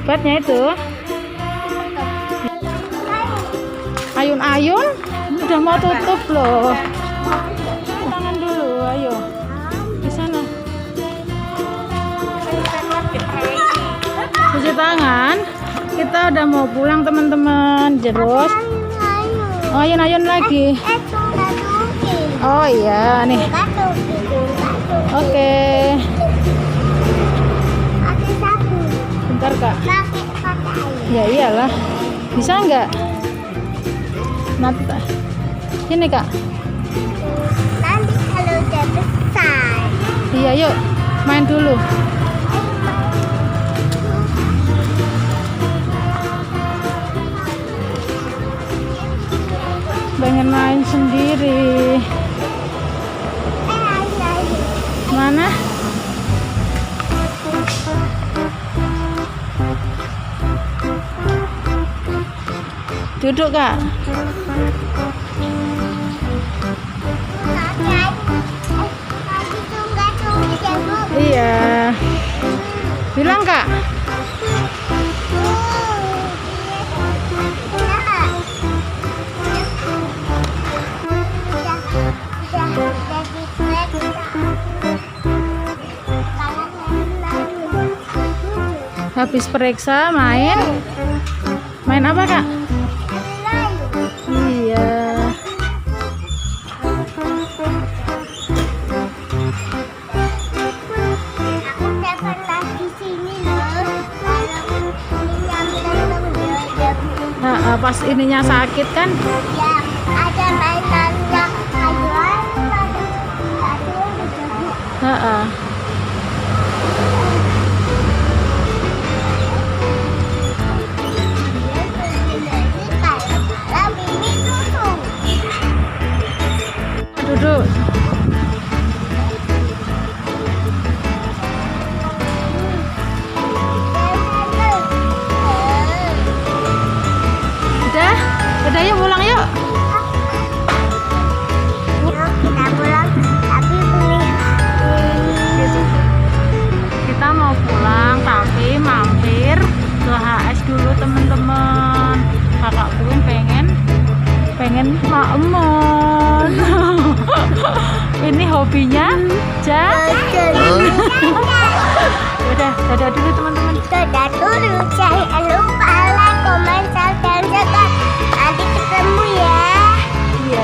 obatnya itu. Ayun-ayun udah mau tutup loh. Tangan dulu, ayo. Di sana. Cuci tangan. Kita udah mau pulang teman-teman. Terus ayun-ayun lagi. Oh iya nih. Oke. Bentar Kak. Ya iyalah. Bisa nggak? Nanti sini Kak. Nanti kalau udah besar. Iya yuk main dulu. Pengen main sendiri. Mana? Duduk Kak. Iya. Bilang Kak. Habis periksa main. Main apa Kak? Iya. Aku udah pernah di sini loh. Nah, pas ininya sakit kan? Ya, ada mainannya ayuan. Heeh. Duduk. Udah yuk pulang yuk. Kita pulang, tapi Kita mau pulang tapi mampir ke HS dulu teman-teman. Kakak Queen pengen maemon. Ini hobinya jajan. Udah, dadah dulu teman-teman. dadah dulu. Jangan lupa like, komen, subscribe.